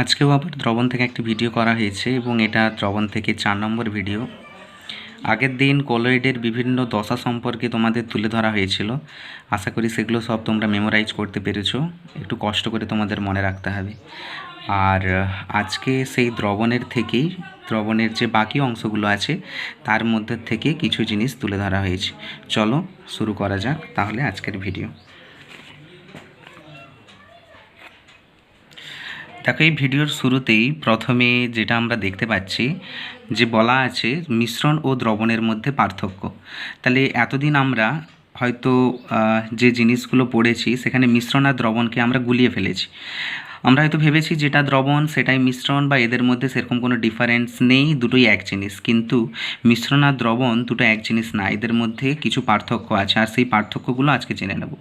আজকেও আবার দ্রবণ থেকে একটি ভিডিও করা হয়েছে এবং এটা দ্রবণ থেকে 4 নম্বর ভিডিও। আগের দিন কলয়েডের বিভিন্ন দশা সম্পর্কে তোমাদের তুলে ধরা হয়েছিল। আশা করি সেগুলো সব তোমরা মেমোরাইজ করতে পেরেছো। একটু কষ্ট করে তোমাদের মনে রাখতে হবে। আর আজকে সেই দ্রবণের যে বাকি অংশগুলো আছে তার মধ্যে থেকে কিছু জিনিস তুলে ধরা হয়েছে। চলো শুরু করা যাক তাহলে আজকের ভিডিও। দেখো, এই ভিডিওর শুরুতেই প্রথমে যেটা আমরা দেখতে পাচ্ছি যে বলা আছে মিশ্রণ ও দ্রবণের মধ্যে পার্থক্য। তাহলে এতদিন আমরা হয়তো যে জিনিসগুলো পড়েছি সেখানে মিশ্রণ আর দ্রবণকে আমরা গুলিয়ে ফেলেছি। আমরা হয়তো ভেবেছি যেটা দ্রবণ সেটাই মিশ্রণ বা এদের মধ্যে সেরকম কোনো ডিফারেন্স নেই, দুটোই এক জিনিস। কিন্তু মিশ্রণ আর দ্রবণ দুটো এক জিনিস না, এদের মধ্যে কিছু পার্থক্য আছে আর সেই পার্থক্যগুলো আজকে জেনে নেব।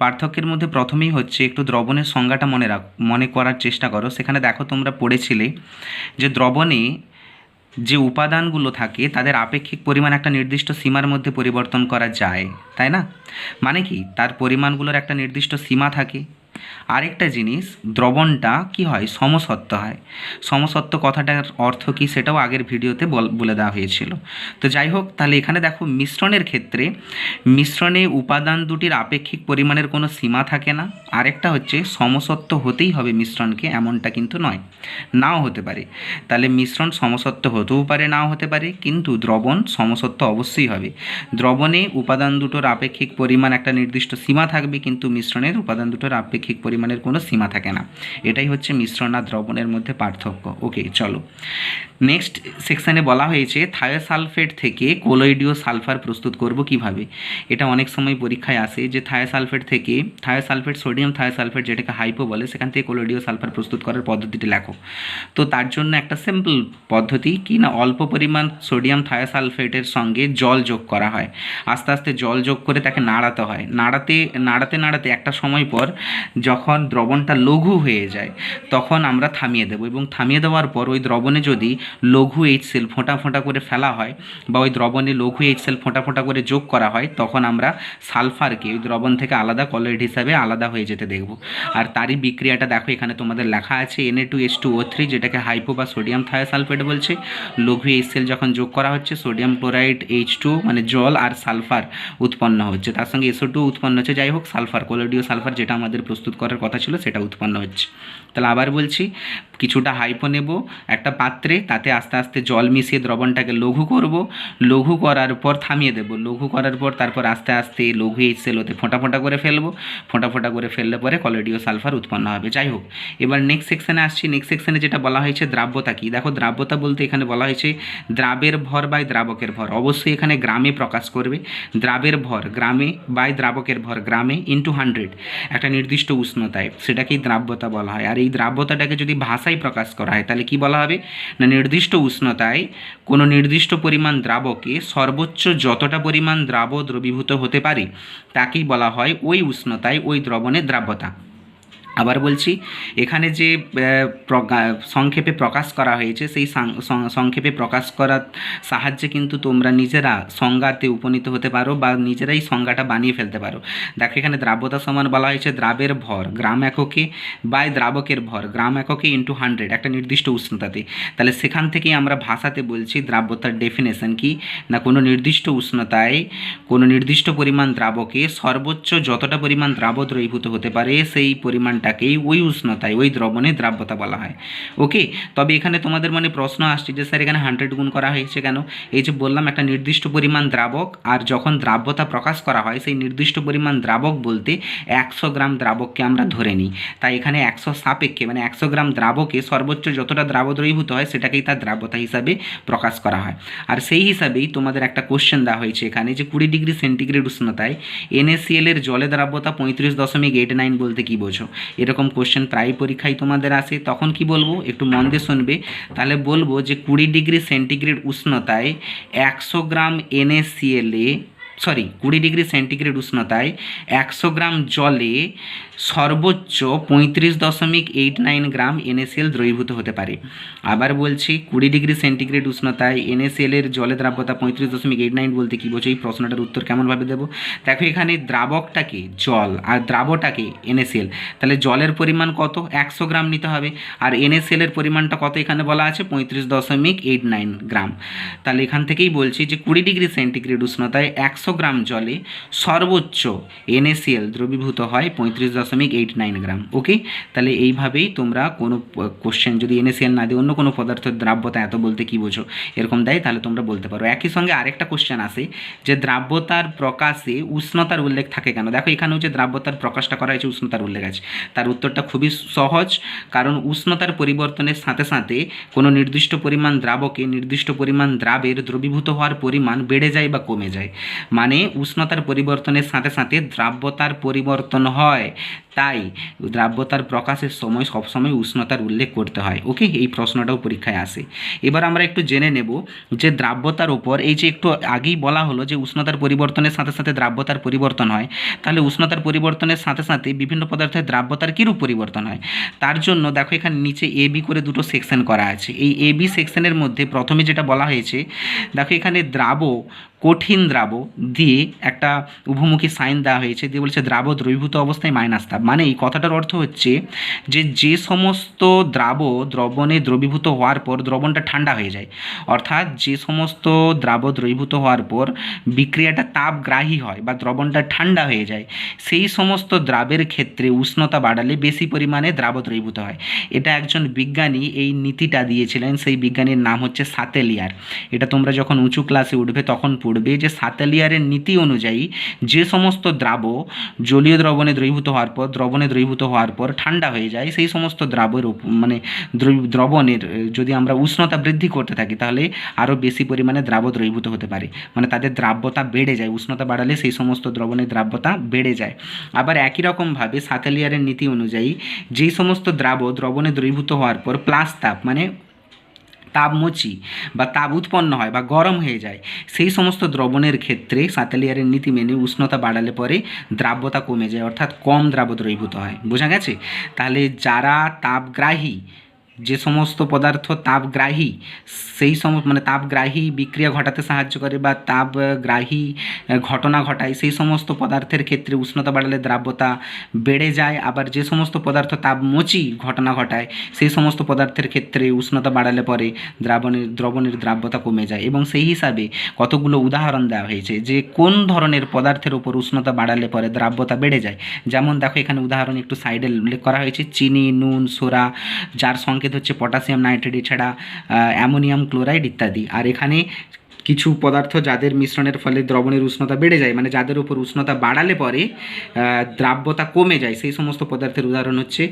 পার্থক্যের মধ্যে প্রথমেই হচ্ছে একটু দ্রবণের সংজ্ঞাটা মনে করার চেষ্টা করো। সেখানে দেখো তোমরা পড়েছিলে যে দ্রবণে যে উপাদানগুলো থাকে তাদের আপেক্ষিক পরিমাণ একটা নির্দিষ্ট সীমার মধ্যে পরিবর্তন করা যায়, তাই না? মানে কি, তার পরিমাণগুলোর একটা নির্দিষ্ট সীমা থাকে। আরেকটা জিনিস, দ্রবণটা কি হয়, সমসত্ব হয়। সমসত্ব কথাটার অর্থ কি সেটাও আগের ভিডিওতে বলে দেওয়া হয়েছিল। তো যাই হোক, তাহলে এখানে দেখো মিশ্রণের ক্ষেত্রে মিশ্রণে উপাদান দুটির আপেক্ষিক পরিমাণের কোনো সীমা থাকে না। আরেকটা হচ্ছে সমসত্ব হতেই হবে মিশ্রণকে, এমনটা কিন্তু নয়, নাও হতে পারে। তাহলে মিশ্রণ সমসত্ব হতেও পারে, নাও হতে পারে, কিন্তু দ্রবণ সমসত্ব অবশ্যই হবে। দ্রবণে উপাদান দুটোর আপেক্ষিক পরিমাণ একটা নির্দিষ্ট সীমা থাকবে, কিন্তু মিশ্রণের উপাদান দুটোর আপেক্ষিক পরিমাণের কোনো সীমা থাকে না। এটাই হচ্ছে মিশ্রণ আর দ্রবণের মধ্যে পার্থক্য। ওকে, চলো নেক্সট সেকশানে বলা হয়েছে থায়োসালফেট থেকে কোলয়েডীয় সালফার প্রস্তুত করব কিভাবে। এটা অনেক সময় পরীক্ষায় আসে যে থায়োসালফেট সোডিয়াম থায়োসালফেট যেটাকে হাইপো বলে, সেখান থেকে কোলয়েডীয় সালফার প্রস্তুত করার পদ্ধতিটি লেখো। তো তার জন্য একটা সিম্পল পদ্ধতি কি না, অল্প পরিমাণ সোডিয়াম থায়োসালফেটের সঙ্গে জল যোগ করা হয়। আস্তে আস্তে জল যোগ করে তাকে নাড়াতে হয়। নাড়াতে একটা সময় পর যখন দ্রবণটা লঘু হয়ে যায় তখন আমরা থামিয়ে দেবো, এবং থামিয়ে দেওয়ার পর ওই দ্রবণে যদি লঘু এইচসিএল ফোঁটা ফোঁটা করে ফেলা হয় বা ওই দ্রবণে লঘু এইচসিএল ফোঁটা ফোঁটা করে যোগ করা হয়, তখন আমরা সালফারকে ওই দ্রবণ থেকে আলাদা কলয়েড হিসাবে আলাদা হয়ে যেতে দেখব। আর তারই বিক্রিয়াটা দেখো এখানে তোমাদের লেখা আছে Na2H2O3, যেটাকে হাইপো বা সোডিয়াম থায়োসালফেট বলছে। লঘু এইচসিএল যখন যোগ করা হচ্ছে, সোডিয়াম ক্লোরাইড H2 মানে জল আর সালফার উৎপন্ন হচ্ছে, তার সঙ্গে SO2 উৎপন্ন হচ্ছে। যাই হোক, সালফার কোলয়েডীয় সালফার যেটা আমাদের প্রস্তুত করার কথা ছিল সেটা উৎপন্ন হচ্ছে। তাহলে আবার বলছি, কিছুটা হাইপো নেব একটা পাত্রে, তাতে আস্তে আস্তে জল মিশিয়ে দ্রবণটাকে লঘু করব। লঘু করার পর থামিয়ে দেব। লঘু করার পর তারপর আস্তে আস্তে লঘু এইচসিএল হতে ফোঁটা ফোঁটা করে ফেলবো। ফোঁটা ফোঁটা করে ফেললে পরে কোলয়েডীয় সালফার উৎপন্ন হবে। যাই হোক, এবার নেক্সট সেকশানে আসছি। নেক্সট সেকশানে যেটা বলা হয়েছে দ্রাব্যতা কী। দেখো, দ্রাব্যতা বলতে এখানে বলা হয়েছে দ্রাবের ভর বাই দ্রাবকের ভর। অবশ্যই এখানে গ্রামে প্রকাশ করবে। দ্রাবের ভর গ্রামে বাই দ্রাবকের ভর গ্রামে ইন্টু 100 একটা নির্দিষ্ট উষ্ণতায়, সেটাকেই দ্রাব্যতা বলা হয়। আর এই দ্রাব্যতাটাকে যদি ভাষায় প্রকাশ করা হয় তাহলে কি বলা হবে না, নির্দিষ্ট উষ্ণতায় কোনো নির্দিষ্ট পরিমাণ দ্রাবকে সর্বোচ্চ যতটা পরিমাণ দ্রবীভূত হতে পারে তাকেই বলা হয় ওই উষ্ণতায় ওই দ্রবণের দ্রাব্যতা। আবার বলছি, এখানে যে সংক্ষেপে প্রকাশ করা হয়েছে সেই সংক্ষেপে প্রকাশ করার সাহায্যে কিন্তু তোমরা নিজেরা সংজ্ঞাতে উপনীত হতে পারো বা নিজেরাই সংজ্ঞাটা বানিয়ে ফেলতে পারো। দেখো, এখানে দ্রাব্যতা সমান বলা হয়েছে দ্রাবের ভর গ্রাম এককে বাই দ্রাবকের ভর গ্রাম এককে ইন্টু 100 একটা নির্দিষ্ট উষ্ণতাতে। তাহলে সেখান থেকেই আমরা ভাষাতে বলছি দ্রাব্যতার ডেফিনেশন কি না, কোনো নির্দিষ্ট উষ্ণতায় কোনো নির্দিষ্ট পরিমাণ দ্রাবকে সর্বোচ্চ যতটা পরিমাণ দ্রবীভূত হতে পারে সেই পরিমাণটাকেই ওই উষ্ণতায় ওই দ্রবণে দ্রাব্যতা বলা হয়। ওকে, তবে এখানে তোমাদের মনে প্রশ্ন আসছে যে স্যার এখানে 100 গুণ করা হয়েছে কেন। এই যে বললাম একটা নির্দিষ্ট পরিমাণ দ্রাবক, আর যখন দ্রাব্যতা প্রকাশ করা হয় সেই নির্দিষ্ট পরিমাণ দ্রাবক বলতে 100 গ্রাম দ্রাবককে আমরা ধরে নিই। তাই এখানে 100 সাপেক্ষে মানে 100 গ্রাম দ্রাবকে সর্বোচ্চ যতটা দ্রবীভূত হয় সেটাকেই তার দ্রাব্যতা হিসাবে প্রকাশ করা হয়। আর সেই হিসাবেই তোমাদের একটা কোশ্চেন দেওয়া হয়েছে এখানে যে 20 ডিগ্রি সেন্টিগ্রেড উষ্ণতায় NaCl এর জলে দ্রাব্যতা 35.89 বলতে কী বোঝো। এরকম কোশ্চেন প্রায় পরীক্ষায় তোমাদের আসে। তখন কি বলবো, একটু মন দিয়ে শুনবে। তাহলে বলবো যে 20 ডিগ্রি সেন্টিগ্রেড উষ্ণতায় 100 গ্রাম NaCl সরি 20 ডিগ্রি সেন্টিগ্রেড উষ্ণতায় 100 গ্রাম জলে সর্বোচ্চ 35.89 গ্রাম NaCl দ্রবীভূত হতে পারে। আবার বলছি 20 ডিগ্রি সেন্টিগ্রেড উষ্ণতায় NaCl এর জলে দ্রাব্যতা 35.89 বলতে কী বোঝো? এই প্রশ্নটার উত্তর কেমনভাবে দেবো? দেখো এখানে দ্রাবকটাকে জল আর দ্রাবটাকে NaCl, তাহলে জলের পরিমাণ কত? 100 গ্রাম নিতে হবে, আর NaCl এর পরিমাণটা কত এখানে বলা আছে? 35.89 গ্রাম। তাহলে এখান থেকেই বলছি যে 20 ডিগ্রি সেন্টিগ্রেড উষ্ণতায় 100 গ্রাম জলে সর্বোচ্চ NaCl দ্রবীভূত হয় 35.89 গ্রাম। ওকে, তাহলে এইভাবেই তোমরা কোনো কোশ্চেন যদি NaCl না দিয়ে অন্য কোনো পদার্থের দ্রাব্যতা এত বলতে কী বোঝো এরকম দেয়, তাহলে তোমরা বলতে পারো। একই সঙ্গে আরেকটা কোশ্চেন আসে যে দ্রাব্যতার প্রকাশে উষ্ণতার উল্লেখ থাকে কেন? দেখো এখানেও যে দ্রাব্যতার প্রকাশটা করা হয়েছে উষ্ণতার উল্লেখ আছে, তার উত্তরটা খুবই সহজ, কারণ উষ্ণতার পরিবর্তনের সাথে সাথে কোনো নির্দিষ্ট পরিমাণ দ্রাবকে নির্দিষ্ট পরিমাণ দ্রাবের দ্রবীভূত হওয়ার পরিমাণ বেড়ে যায় বা কমে যায়, মানে উষ্ণতার পরিবর্তনের সাথে সাথে দ্রাব্যতার পরিবর্তন হয়, তাই দ্রাব্যতার প্রকাশের সময় সবসময় উষ্ণতার উল্লেখ করতে হয়। ওকে, এই প্রশ্নটাও পরীক্ষায় আসে। এবার আমরা একটু জেনে নেব যে দ্রাব্যতার উপর, এই যে একটু আগেই বলা হলো যে উষ্ণতার পরিবর্তনের সাথে সাথে দ্রাব্যতার পরিবর্তন হয়, তাহলে উষ্ণতার পরিবর্তনের সাথে সাথে বিভিন্ন পদার্থের দ্রাব্যতার কীরূপ পরিবর্তন হয়? তার জন্য দেখো এখানে নিচে AB করে দুটো সেকশন করা আছে। এই AB সেকশনের মধ্যে প্রথমে যেটা বলা হয়েছে, দেখো এখানে দ্রাব, কঠিন দ্রাব দিয়ে একটা উভমুখী সাইন দেওয়া হয়েছে, দিয়ে বলছে দ্রাব দ্রবীভূত অবস্থায় মাইনাস তাপ, মানে এই কথাটার অর্থ হচ্ছে যে যে সমস্ত দ্রবণে দ্রবীভূত হওয়ার পর দ্রবণটা ঠান্ডা হয়ে যায়, অর্থাৎ যে সমস্ত দ্রাব দ্রবীভূত হওয়ার পর বিক্রিয়াটা তাপগ্রাহী হয় বা দ্রবণটা ঠান্ডা হয়ে যায়, সেই সমস্ত দ্রাবের ক্ষেত্রে উষ্ণতা বাড়ালে বেশি পরিমাণে দ্রাব দ্রবীভূত হয়। এটা একজন বিজ্ঞানী এই নীতিটা দিয়েছিলেন, সেই বিজ্ঞানীর নাম হচ্ছে সাতেলিয়ার। এটা তোমরা যখন উঁচু ক্লাসে উঠবে তখন পড়বে যে সাতেলিয়ারের নীতি অনুযায়ী যে সমস্ত দ্রাব জলীয় দ্রবণে দ্রবীভূত হওয়ার পর ঠান্ডা হয়ে যায়, সেই সমস্ত দ্রাবের মানে দ্রবণের যদি আমরা উষ্ণতা বৃদ্ধি করতে থাকি তাহলে আরও বেশি পরিমাণে দ্রাব দ্রবীভূত হতে পারে, মানে তাদের দ্রাব্যতা বেড়ে যায়, উষ্ণতা বাড়ালে সেই সমস্ত দ্রবণের দ্রাব্যতা বেড়ে যায়। আবার একই রকমভাবে সাতেলিয়ারের নীতি অনুযায়ী যেই সমস্ত দ্রবণে দ্রবীভূত হওয়ার পর প্লাস তাপ, মানে তাপমোচি বা তাপ উৎপন্ন হয় বা গরম হয়ে যায়, সেই সমস্ত দ্রবণের ক্ষেত্রে সাতেলিয়ারের নীতি মেনে উষ্ণতা বাড়ালে পরে দ্রাব্যতা কমে যায়, অর্থাৎ কম দ্রাব দ্রবীভূত হয়। বোঝা গেছে? তাহলে যারা তাপগ্রাহী, যে সমস্ত পদার্থ তাপগ্রাহী, সেই মানে তাপগ্রাহী বিক্রিয়া ঘটাতে সাহায্য করে বা তাপগ্রাহী ঘটনা ঘটায়, সেই সমস্ত পদার্থের ক্ষেত্রে উষ্ণতা বাড়ালে দ্রাব্যতা বেড়ে যায়। আবার যে সমস্ত পদার্থ তাপমোচী ঘটনা ঘটায়, সেই সমস্ত পদার্থের ক্ষেত্রে উষ্ণতা বাড়ালে পরে দ্রবণের দ্রাব্যতা কমে যায়। এবং সেই হিসাবে কতগুলো উদাহরণ দেওয়া হয়েছে যে কোন ধরনের পদার্থের উপর উষ্ণতা বাড়ালে পরে দ্রাব্যতা বেড়ে যায়। যেমন দেখো এখানে উদাহরণ একটু সাইডে উল্লেখ করা হয়েছে, চিনি, নুন, সোডা, যার সংকেত হচ্ছে পটাশিয়াম নাইট্রেট, এছাড়া অ্যামোনিয়াম ক্লোরাইড ইত্যাদি। আর এখানে কিছু পদার্থ যাদের মিশ্রণের ফলে দ্রবণের উষ্ণতা বেড়ে যায়, মানে যাদের উপর উষ্ণতা বাড়ালে পরে দ্রাব্যতা কমে যায়, সেই সমস্ত পদার্থের উদাহরণ হচ্ছে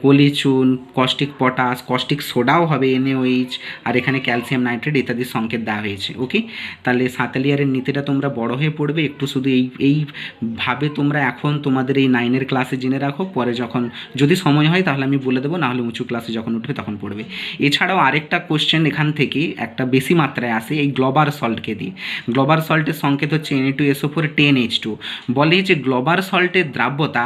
কলি চুন, কস্টিক পটাশ, কস্টিক সোডাও হবে NaOH, আর এখানে ক্যালসিয়াম নাইট্রেট ইত্যাদির সংকেত দেওয়া হয়েছে। ওকে, তাহলে সাতেলিয়ারের নীতিটা তোমরা বড় হয়ে পড়বে, একটু শুধু এইভাবে তোমরা এখন তোমাদের এই 9-এর ক্লাসে জেনে রাখো, পরে যখন যদি সময় হয় তাহলে আমি বলে দেবো, নাহলে উঁচু ক্লাসে যখন উঠবে তখন পড়বে। এছাড়াও আরেকটা কোশ্চেন এখান থেকে একটা বেশি মাত্রায় আসে এই গ্লোবাল সল্টকে দিয়ে। গ্লোবাল সল্টের সংকেত হচ্ছে Na2SO4 10H2। বলে যে গ্লোবাল সল্টের দ্রাব্যতা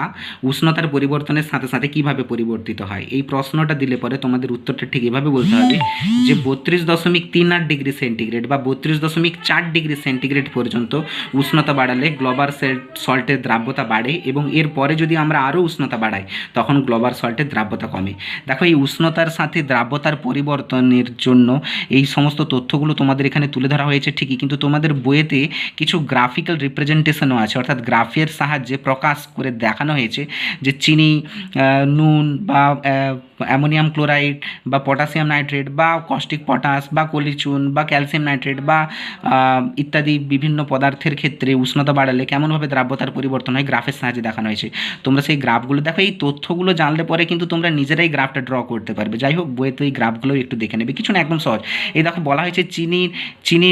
উষ্ণতার পরিবর্তনের সাথে সাথে কিভাবে পরিবর্তিত হয়। এই প্রশ্নটা দিলে পরে তোমাদের উত্তরটা ঠিক এভাবে বলতে হবে যে 32.38 ডিগ্রি সেন্টিগ্রেড বা 32.4 ডিগ্রি সেন্টিগ্রেড পর্যন্ত উষ্ণতা বাড়ালে গ্লোবাল সল্টের দ্রাব্যতা বাড়ে, এবং এরপরে যদি আমরা আরও উষ্ণতা বাড়াই তখন গ্লোবাল সল্টের দ্রাব্যতা কমে। দেখো এই উষ্ণতার সাথে দ্রাব্যতার পরিবর্তনের জন্য এই সমস্ত তথ্যগুলো তোমাদের এখানে তুলে ধরা হয়েছে ঠিকই, কিন্তু তোমাদের বইয়েতে কিছু গ্রাফিক্যাল রিপ্রেজেন্টেশনও আছে, অর্থাৎ গ্রাফের সাহায্যে প্রকাশ করে দেখানো হয়েছে যে চিনি, নুন বা অ্যামোনিয়াম ক্লোরাইড বা পটাশিয়াম নাইট্রেট বা কস্টিক পটাশ বা কলিচুন বা ক্যালসিয়াম নাইট্রেট বা ইত্যাদি বিভিন্ন পদার্থের ক্ষেত্রে উষ্ণতা বাড়ালে কেমনভাবে দ্রাব্যতার পরিবর্তন হয় গ্রাফের সাহায্যে দেখানো হয়েছে। তোমরা সেই গ্রাফগুলো দেখো, এই তথ্যগুলো জানলে পরে কিন্তু তোমরা নিজেরাই গ্রাফটা ড্র করতে পারবে। যাই হোক, বইয়ে তো এই গ্রাফগুলো একটু দেখে নেবে, কিছু না, একদম সহজ। এই দেখো বলা হয়েছে চিনি,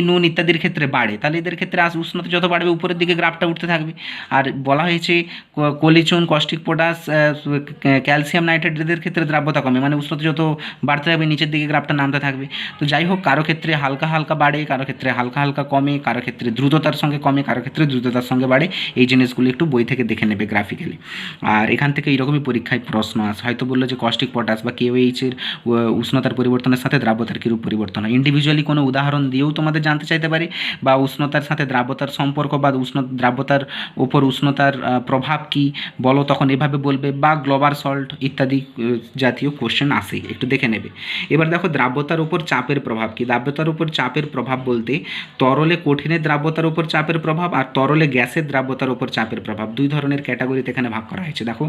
নুন ইত্যাদির ক্ষেত্রে বাড়ে, তাহলে এদের ক্ষেত্রে উষ্ণতা যত বাড়বে উপরের দিকে গ্রাফটা উঠতে থাকবে। আর বলা হয়েছে কলিচুন, কস্টিক পটাশ, ক্যালসিয়াম নাইট্রেট এদের ক্ষেত্রে দ্রাব্যতা কমে, মানে উষ্ণতা যত বাড়তে থাকবে নিচের দিকে গ্রাফটা নামতে থাকবে। তো যাই হোক, কারো ক্ষেত্রে হালকা হালকা বাড়ে, কারো ক্ষেত্রে হালকা হালকা কমে, কারো ক্ষেত্রে দ্রুততার সঙ্গে কমে, কারো ক্ষেত্রে দ্রুততার সঙ্গে বাড়ে। এই জিনিসগুলো একটু বই থেকে দেখে নেবে গ্রাফিক্যালি। আর এখান থেকে এইরকমই পরীক্ষায় প্রশ্ন আসে, হয়তো বললো যে কস্টিক পটাশ বা KOH এর উষ্ণতার পরিবর্তনের সাথে দ্রাব্যতার কীরূপ পরিবর্তন হয়। ইন্ডিভিজুয়ালি কোনো উদাহরণ দিয়েও তোমাদের জানতে চাইতে পারে, বা উষ্ণতার সাথে দ্রাব্যতার সম্পর্ক বা দ্রাব্যতার উপর উষ্ণতার প্রভাব কী বলো, তখন এভাবে বলবে, বা গ্লোবাল সল্ট ইত্যাদি জাতীয় কোশ্চেন আসে, একটু দেখে নেবে। এবার দেখো দ্রাব্যতার উপর চাপের প্রভাব কী। দ্রাব্যতার উপর চাপের প্রভাব বলতে তরলে কঠিনের দ্রাব্যতার উপর চাপের প্রভাব আর তরলে গ্যাসের দ্রাব্যতার উপর চাপের প্রভাব, দুই ধরনের ক্যাটাগরিতে এখানে ভাগ করা হয়েছে। দেখো,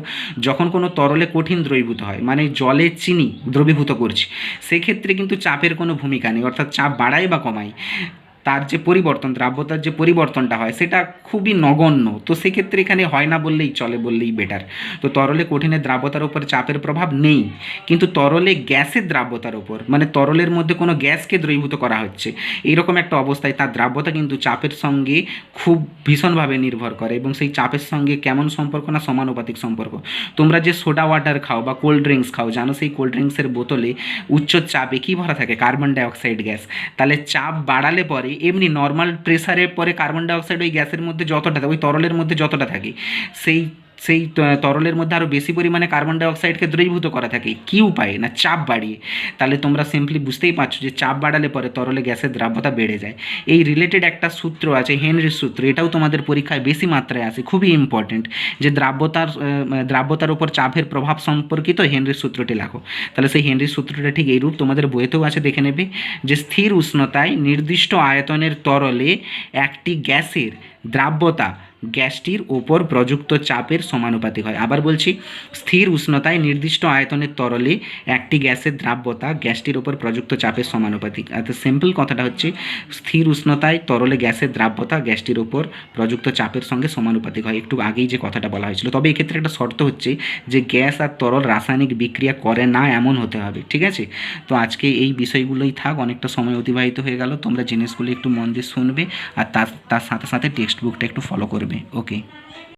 যখন কোনো তরলে কঠিন দ্রবীভূত হয়, মানে জলে চিনি দ্রবীভূত করছে, সেক্ষেত্রে কিন্তু চাপের কোনো ভূমিকা নেই, অর্থাৎ চাপ বাড়ায় বা কমায়, তার যে পরিবর্তন, দ্রাব্যতার যে পরিবর্তনটা হয় সেটা খুবই নগণ্য। তো সেক্ষেত্রে এখানে হয় না বললেই চলে, বললেই বেটার। তো তরলে কঠিনের দ্রাব্যতার উপর চাপের প্রভাব নেই, কিন্তু তরলে গ্যাসের দ্রাব্যতার উপর, মানে তরলের মধ্যে কোনো গ্যাসকে দ্রবীভূত করা হচ্ছে, এইরকম একটা অবস্থায় তার দ্রাব্যতা কিন্তু চাপের সঙ্গে খুব ভীষণভাবে নির্ভর করে, এবং সেই চাপের সঙ্গে কেমন সম্পর্ক না সমানুপাতিক সম্পর্ক। তোমরা যে সোডা ওয়াটার খাও বা কোল্ড ড্রিঙ্কস খাও, জানো সেই কোল্ড ড্রিঙ্কসের বোতলে উচ্চ চাপে কী ভরা থাকে, কার্বন ডাইঅক্সাইড গ্যাস। তাহলে চাপ বাড়ালে পরে এমনি নর্মাল প্রেসারের পরে কার্বন ডাইঅক্সাইড ওই গ্যাসের মধ্যে যতটা থাকে, ওই তরলের মধ্যে যতটা থাকে, সেই সেই তরলের মধ্যে আরও বেশি পরিমাণে কার্বন ডাইঅক্সাইডকে দ্রবীভূত করা থাকে। কী উপায়ে না, চাপ বাড়িয়ে। তাহলে তোমরা সিম্পলি বুঝতেই পারছো যে চাপ বাড়ালে পরে তরলে গ্যাসের দ্রাব্যতা বেড়ে যায়। এই রিলেটেড একটা সূত্র আছে, হেনরির সূত্র, এটাও তোমাদের পরীক্ষায় বেশি মাত্রায় আসে, খুবই ইম্পর্টেন্ট, যে দ্রাব্যতার উপর চাপের প্রভাব সম্পর্কিত হেনরির সূত্রটি লেখো। তাহলে সেই হেনরির সূত্রটা ঠিক এইরূপ, তোমাদের বইয়েতেও আছে, দেখে নেবে, যে স্থির উষ্ণতায় নির্দিষ্ট আয়তনের তরলে একটি গ্যাসের দ্রাব্যতা গ্যাসটির ওপর প্রযুক্ত চাপের সমানুপাতিক হয়। আবার বলছি, স্থির উষ্ণতায় নির্দিষ্ট আয়তনের তরলে একটি গ্যাসের দ্রাব্যতা গ্যাসটির ওপর প্রযুক্ত চাপের সমানুপাতিক। এত সিম্পল কথাটা হচ্ছে, স্থির উষ্ণতায় তরলে গ্যাসের দ্রাব্যতা গ্যাসটির ওপর প্রযুক্ত চাপের সঙ্গে সমানুপাতিক হয়, একটু আগেই যে কথাটা বলা হয়েছিল। তবে এক্ষেত্রে একটা শর্ত হচ্ছে যে গ্যাস আর তরল রাসায়নিক বিক্রিয়া করে না এমন হতে হবে, ঠিক আছে। তো আজকে এই বিষয়গুলোই থাক, অনেকটা সময় অতিবাহিত হয়ে গেল, তোমরা জিনিসগুলো একটু মন দিয়ে শুনবে, আর তার সাথে সাথে টেক্সট বুকটা একটু ফলো করবে। ওকে।